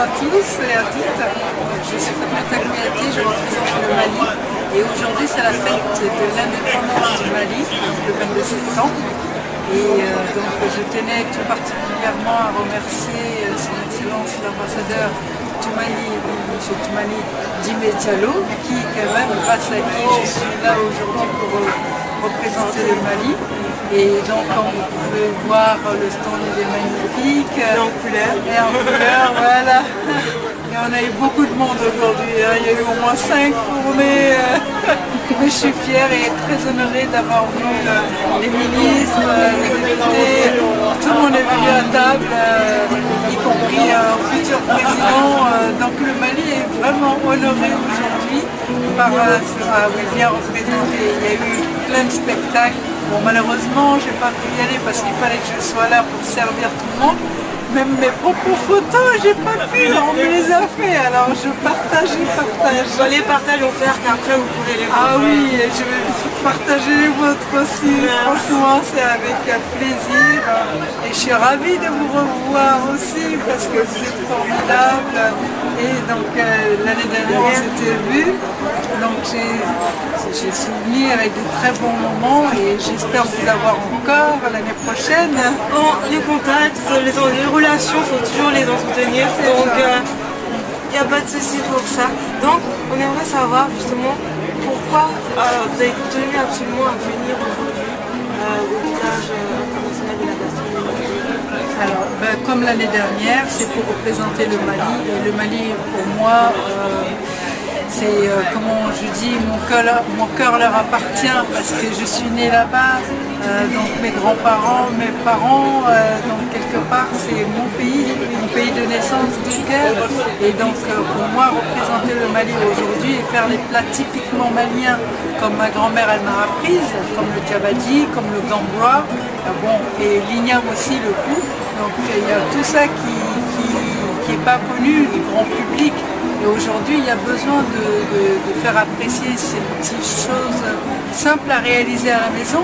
à tous et à toutes. Je suis Fatoumata Kouyaté, je représente le Mali et aujourd'hui c'est la fête de l'indépendance du Mali, le 22 septembre. Et donc je tenais tout particulièrement à remercier son Excellence l'ambassadeur Toumani, M. Toumani Djimé Diallo, qui quand même, grâce à qui je suis là aujourd'hui pour représenter le Mali. Et donc comme vous pouvez voir, le stand est magnifique. Et en couleur. Et en couleur, voilà. Et on a eu beaucoup de monde aujourd'hui, hein. Il y a eu au moins 5 fournées. Mais je suis fière et très honorée d'avoir vu les ministres, les députés, tout le monde est venu à table, y compris un futur président. Donc le Mali est vraiment honoré aujourd'hui par ce qu'il vient représenter. Il y a eu plein de spectacles. Bon, malheureusement, je n'ai pas pu y aller parce qu'il fallait que je sois là pour servir tout le monde. Même mes propres photos, j'ai pas pu, on me les a fait, alors je partage. Bon, les partages vont faire qu'après vous pourrez les voir. Ah oui, et je vais partager les vôtres aussi, franchement c'est avec plaisir. Et je suis ravie de vous revoir aussi parce que vous êtes formidables. Et donc l'année dernière on s'était vus, donc j'ai souvenir avec de très bons moments et j'espère vous avoir encore l'année prochaine. Bon, les contacts, les relations, il faut toujours les entretenir, donc il n'y a pas de souci pour ça. Donc on aimerait savoir justement pourquoi vous avez tenu absolument à venir aujourd'hui au village international de la gastronomie. Alors, comme l'année dernière, c'est pour représenter le Mali. Et le Mali, pour moi, c'est, comment je dis, mon cœur leur appartient parce que je suis née là-bas. Donc mes grands-parents, mes parents, donc quelque part, c'est mon pays de naissance, de cœur. Et donc, pour moi, représenter le Mali aujourd'hui et faire les plats typiquement maliens, comme ma grand-mère, elle m'a apprise, comme le tiabadi, comme le gambrois, bon, et l'igname aussi, le coup. Donc il y a tout ça qui n'est pas connu du grand public. Et aujourd'hui, il y a besoin de faire apprécier ces petites choses simples à réaliser à la maison.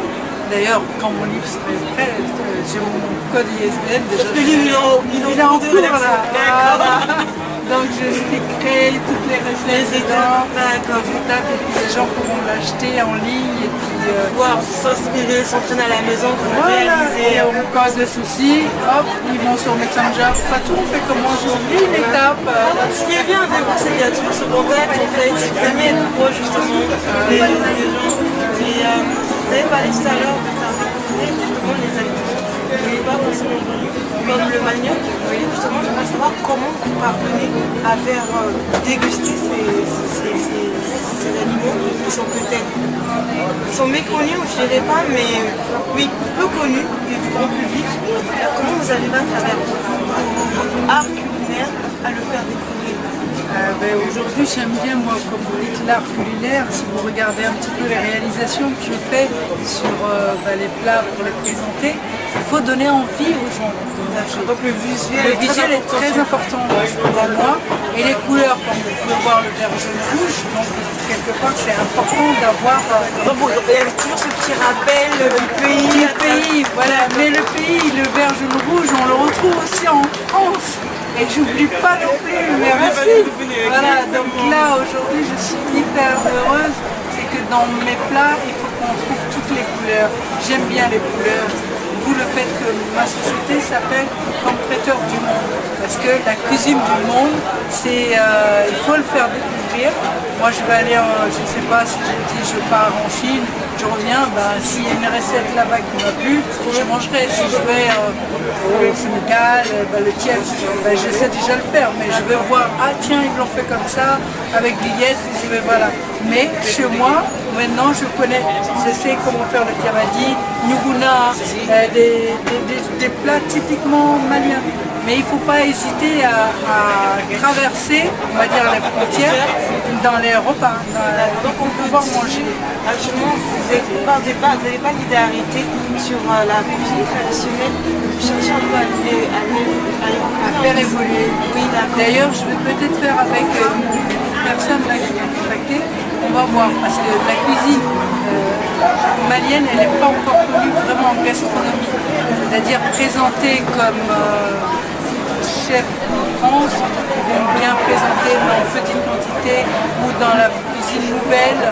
D'ailleurs, quand mon livre serait prêt, j'ai mon code ISBN déjà. Il est en cours là. Voilà. Donc j'expliquerai toutes les recettes, les étapes, et puis les gens pourront l'acheter en ligne et puis pouvoir s'inspirer, s'entraîner à la maison pour Et réaliser. on me cause des soucis, hop, ils vont sur Messenger, Fatou, on fait comment j'oublie l'étape. Ce qui est bien avec vous, c'est qu'il y a toujours ce contact, en fait, si vous aimez être proche justement des gens. Et vous avez parlé tout à l'heure de découvrir justement les aliments qui n'est pas forcément connus, comme le manioc. Justement, j'aimerais savoir comment vous parvenez à faire déguster ces aliments qui sont peut-être méconnus, je ne dirais pas, mais oui, peu connus du grand public. Comment vous arrivez à travers votre art culinaire à le faire découvrir? Aujourd'hui, j'aime bien, moi, comme vous dites, l'art culinaire. Si vous regardez un petit peu les réalisations que je fais sur les plats pour les présenter, il faut donner envie aux gens. Donc le visuel est très important pour moi. Et les couleurs, comme vous pouvez voir, le vert, jaune, rouge. Donc quelque part, c'est important d'avoir... il y a toujours ce petit rappel du pays. Voilà. Mais le pays, le vert, jaune, rouge, on le retrouve aussi en France. Et j'oublie pas non plus, merci. Voilà, donc là aujourd'hui je suis hyper heureuse, c'est que dans mes plats il faut qu'on trouve toutes les couleurs. J'aime bien les couleurs, d'où le fait que ma société s'appelle Comme Traiteur du Monde. Parce que la cuisine du monde, c'est il faut le faire découvrir. Moi je vais aller, je ne sais pas si je dis je pars en Chine, je reviens, s'il y a une recette là-bas qui m'a plu, je mangerai. Si je vais au Sénégal, le tiers, je sais déjà le faire, mais je vais voir, ah tiens, ils l'ont fait comme ça, avec Guillette, je vais voilà. Mais chez moi, maintenant je connais, je sais comment faire le tiabadi, Nuguna, des plats typiquement maliens. Mais il ne faut pas hésiter à traverser, on va dire, les frontières dans les repas, donc on peut pouvoir manger. Actuellement, vous n'avez pas l'idée d'arrêter sur la cuisine traditionnelle, vous cherchez un peu à faire évoluer. Oui, d'ailleurs, je vais peut-être faire avec une personne là qui m'a contacté, on va voir, parce que la cuisine malienne, elle n'est pas encore connue vraiment en gastronomie, c'est-à-dire présentée comme chefs en France qui vont bien présenter dans petite quantité ou dans la cuisine nouvelle.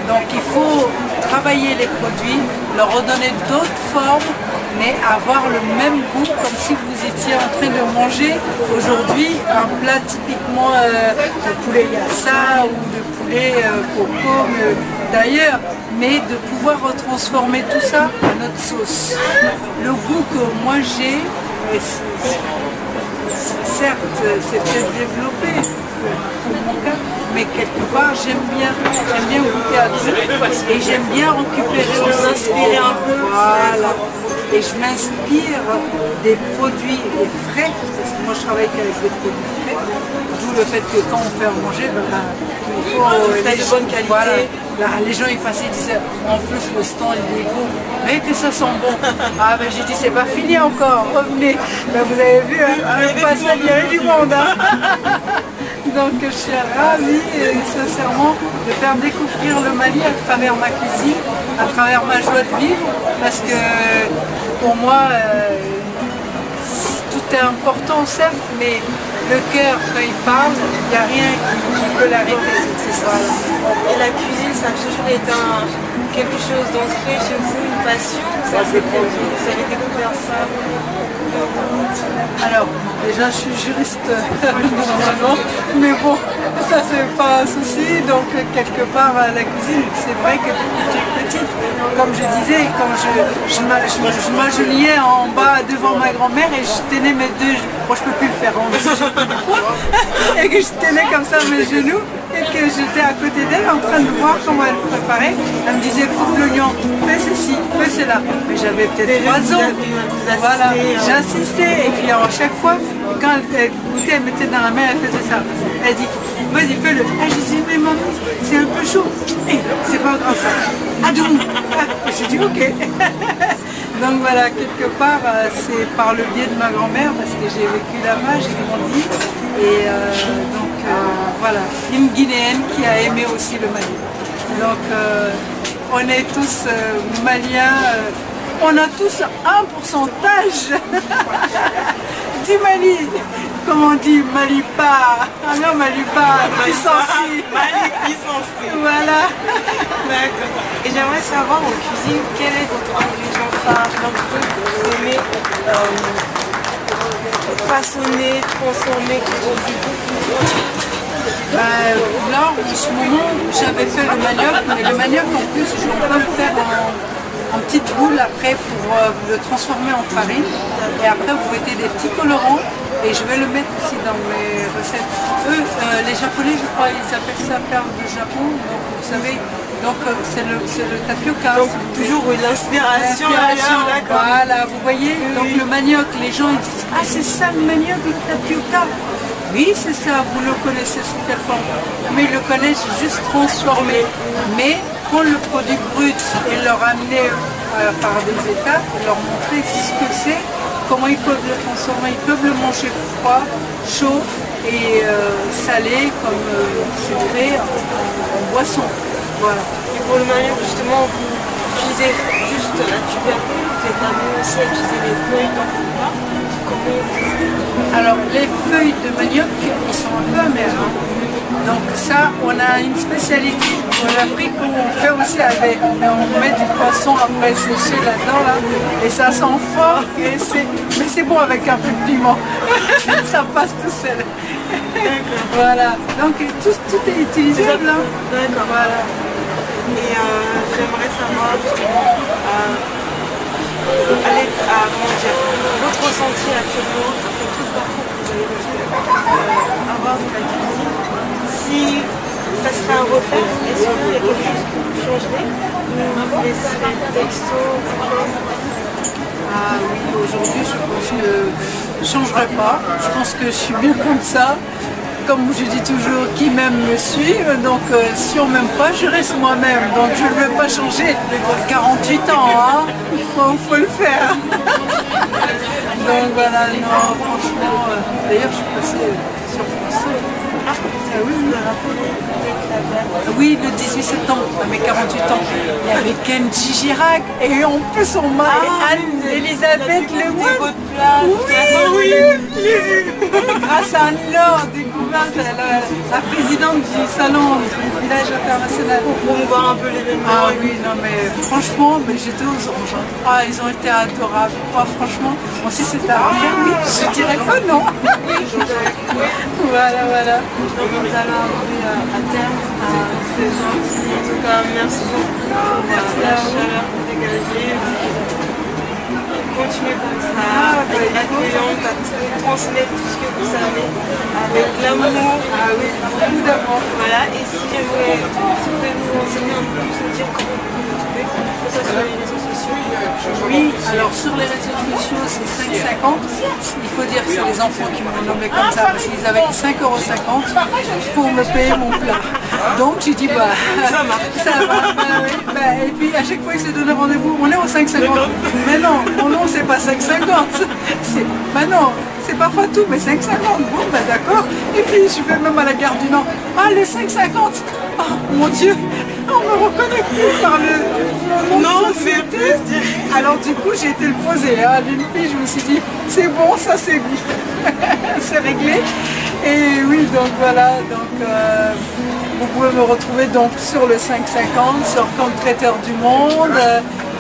Donc il faut travailler les produits, leur redonner d'autres formes, mais avoir le même goût comme si vous étiez en train de manger aujourd'hui un plat typiquement de poulet yassa ou de poulet coco d'ailleurs, mais de pouvoir retransformer tout ça à notre sauce. Le goût que moi j'ai, certes c'est peut-être développé pour mon cas, mais quelque part j'aime bien goûter à tout et j'aime bien récupérer aussi, s'inspirer un peu. Voilà. Et je m'inspire des produits frais, parce que moi je travaille qu'avec des produits frais, d'où le fait que quand on fait à manger, il faut de bonne qualité. Voilà, là, les gens ils passaient, ils disaient en plus le stand il est beau, mais que ça sent bon. Ah ben j'ai dit c'est pas fini encore, revenez. Ben, vous avez vu, le passage il y avait du monde. Donc je suis ravie sincèrement de faire découvrir le Mali à travers ma cuisine, à travers ma joie de vivre, parce que pour moi tout est important certes, mais le cœur quand il parle, il n'y a rien qui peut l'arrêter, c'est ça. Et la cuisine, ça a toujours été quelque chose d'ancré chez vous, une passion, vous avez découvert ça? Alors, déjà je suis juriste normalement, mais bon, ça c'est pas un souci, donc quelque part la cuisine, c'est vrai que depuis petite, comme je disais, quand je m'agenouillais en bas devant ma grand-mère et je tenais mes deux, bon je peux plus le faire, et que je tenais comme ça mes genoux, et que j'étais à côté d'elle en train de voir comment elle préparait. Elle me disait coupe l'oignon, fais ceci, fais cela. Mais j'avais peut-être 3 ans. Voilà, j'insistais. Et puis à chaque fois, quand elle goûtait, elle mettait dans la main, elle faisait ça. Elle dit, vas-y, fais-le. Ah, je dis, mais maman, c'est un peu chaud. C'est pas grave ça. Adoum. J'ai dit, ok. Donc voilà, quelque part, c'est par le biais de ma grand-mère, parce que j'ai vécu là-bas, j'ai grandi. Et donc voilà, une Guinéenne qui a aimé aussi le Mali. Donc on est tous maliens, on a tous un pourcentage du Mali. Comme on dit, Malipa, ah non Malipa, licencié. Mali licencié. Voilà. D'accord. Et j'aimerais savoir en cuisine, quel est votre ingrédient phare, un truc que vous aimez façonner, transformer, là, en ce moment, j'avais fait le manioc, mais le manioc en plus, je peux le faire en petites boules après pour le transformer en farine. Et après, vous mettez des petits colorants et je vais le mettre aussi dans mes recettes. Eux, les Japonais, je crois, ils appellent ça perle de Japon. Donc, vous savez, donc c'est le tapioca. Donc, toujours l'inspiration. Voilà, vous voyez. Donc, le manioc, les gens ils disent, ah, c'est ça le manioc, le tapioca. Oui, c'est ça, vous le connaissez sous quelle forme. Mais ils le connaissent juste transformé. Mais prendre le produit brut et le ramener par des étapes, leur montrer ce que c'est, comment ils peuvent le transformer. Ils peuvent le manger froid, chaud et salé, comme sucré, en boisson. Voilà. Et pour le manioc, justement, vous utilisez juste la tubercule, vous êtes amené aussi à utiliser les feuilles dans le plat. Alors les feuilles de manioc, ils sont un peu amères. Donc ça, on a une spécialité en Afrique où on fait aussi avec. On met du poisson après séché là-dedans, là, et ça sent fort. Mais c'est bon avec un peu de piment. Ça passe tout seul. Voilà. Donc tout est utilisable. D'accord. Voilà. Et j'aimerais savoir votre ressenti actuellement après tout le parcours que vous avez avoir de la cuisine. Si ça serait un refaire, est-ce qu'il y a quelque chose que vous changerez ou vous laisserez le texto? Ah oui, aujourd'hui je pense que je ne changerai pas. Je pense que je suis bien comme ça. Comme je dis toujours, qui m'aime me suit, donc si on ne m'aime pas, je reste moi-même, donc je ne vais pas changer. 48 ans, hein, faut le faire. Donc voilà, non, franchement, d'ailleurs je suis passée sur France. Oui, le 18 septembre, à mes 48 ans, il y avait Kenji Girac et en plus son mari Anne-Elisabeth Lemoine. Oui, oui. alors découvert la présidente du salon du village international. Pour promouvoir un peu l'événement. Ah oui, non mais franchement, j'étais aux anges. Ah, ils ont été adorables. Ah, franchement, bon, si c'était à refaire, oui, je dirais pas non. Voilà, voilà. Donc nous allons arriver à terme. C'est gentil. En tout cas, merci beaucoup pour la chaleur dégagée. Continuez comme ça, avec accueillante, à transmettre tout ce que vous savez, avec l'amour. Ah oui, beaucoup d'amour. Voilà, et si j'aimerais, si vous pouvez nous renseigner un peu plus, nous dire comment vous pouvez trouver, que ce soit sur les réseaux sociaux. Oui, alors sur les réseaux sociaux, c'est 5,50. Il faut dire que c'est les enfants qui m'ont nommé comme ça parce qu'ils avaient 5,50 € pour me payer mon plat. Donc j'ai dit, bah, Ça marche. ça va, bah, oui, bah, et puis à chaque fois ils se donnaient rendez-vous, on est au 5,50. Mais non, mon nom c'est pas 5,50. Bah non, c'est pas Fatou, mais 5,50. Bon, bah d'accord. Et puis je vais même à la gare du Nord. Ah, les 5,50. Oh mon Dieu, on me reconnaît plus par le nom de société. Alors du coup j'ai été le poser à d'une fille, je me suis dit c'est bon, ça c'est c'est réglé. Et oui, donc voilà, donc vous pouvez me retrouver donc sur le 5,50, sur Comme Traiteur du Monde.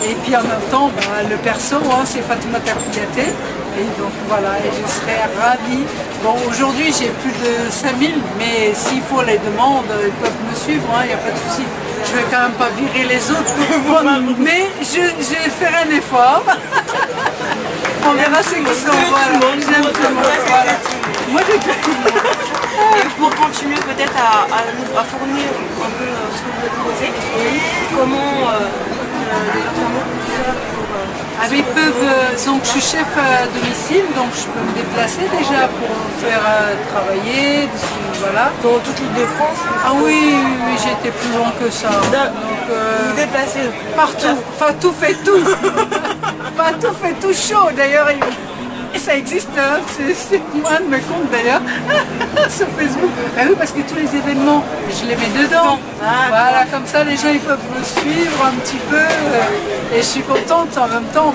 Et puis en même temps, le perso, hein, c'est Fatoumata Kouyaté. Et donc voilà, et je serais ravie. Bon, aujourd'hui j'ai plus de 5000, mais s'il faut les demandes, ils peuvent me suivre, il n'y a pas de souci. Je vais quand même pas virer les autres, mais je vais faire un effort. On verra ce qu'ils sont. Voilà, j'aime tout le monde. Voilà. Moi j'ai fait tout le monde. Et pour continuer peut-être à fournir un peu ce que vous proposez, comment les enfants peuvent faire pour... Ah, mais ils peuvent, donc je suis chef à domicile, donc je peux me déplacer déjà pour me faire travailler, voilà. Dans toute l'île de France? Ah oui, oui, j'ai été plus loin que ça. Donc, vous déplacez partout, Fatou fait tout. Fatou fait tout chaud, d'ailleurs. Ça existe, hein. C'est moi de mes comptes d'ailleurs, sur Facebook. Ah oui, parce que tous les événements, je les mets dedans. Voilà, comme ça les gens ils peuvent me suivre un petit peu. Et je suis contente en même temps.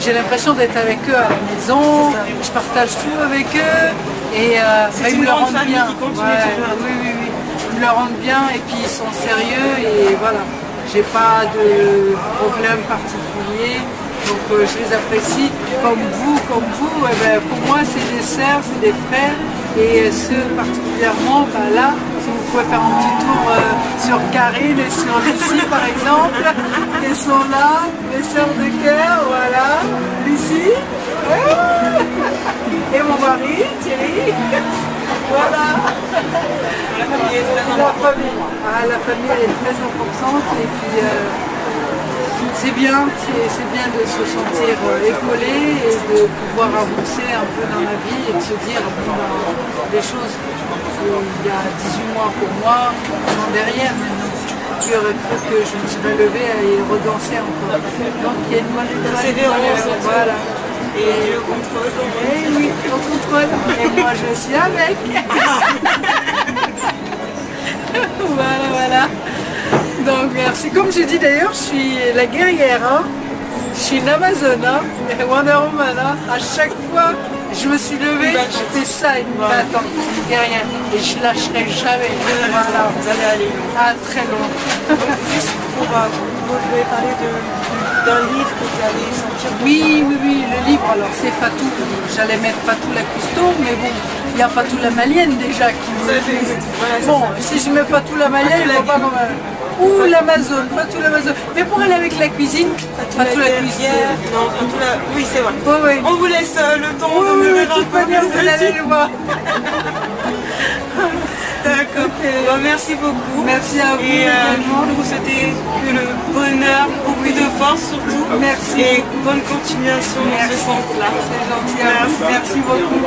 J'ai l'impression d'être avec eux à la maison. Je partage tout avec eux. Et ils me le rendent bien. Oui. Ils me le rendent bien et puis ils sont sérieux. Et voilà, j'ai pas de problème particulier. Donc je les apprécie comme vous. Pour moi c'est des sœurs, c'est des frères. Et ceux particulièrement, là, si vous pouvez faire un petit tour sur Karine et sur Lucie par exemple, elles sont là, les sœurs de cœur, voilà, Lucie, et mon mari, Thierry, voilà. La famille est très importante. La famille elle est très importante et puis c'est bien de se sentir épaulé et de pouvoir avancer un peu dans la vie et de se dire des choses il y a 18 mois pour moi sont derrière maintenant. Qui aurait cru que je me serais levée et redanser encore. Donc il y a une bonne persévérance. Voilà. Et Dieu contrôle. Et oui, on contrôle. Et moi je suis avec. Voilà. Donc merci. Comme je dis d'ailleurs, je suis la guerrière, hein. Je suis une Amazone, hein. Wonder Woman, hein. À chaque fois, je me suis levée, je fais ça, une battante, une guerrière. Et je lâcherai jamais. Voilà. Vous allez aller très loin. Juste pour vous devez parler d'un livre que vous allez sortir. Oui, le livre, alors c'est Fatou. J'allais mettre Fatou la Custo, mais bon, il y a Fatou la Malienne déjà qui me... Bon, si je mets Fatou la Malienne, il ne va pas quand même. Ou l'Amazone, Fatou l'Amazone. Mais pour aller avec la cuisine, Fatou la cuisine. Non, Fatou la... Oui, c'est vrai. Oui. On vous laisse le temps de Oui, me de toute manière, vous allez le voir. D'accord. Merci beaucoup. Merci à vous. Et nous vous souhaitez que le bonheur, beaucoup de force surtout. Merci. Et bonne continuation dans ce sens-là. C'est gentil à vous. Merci beaucoup.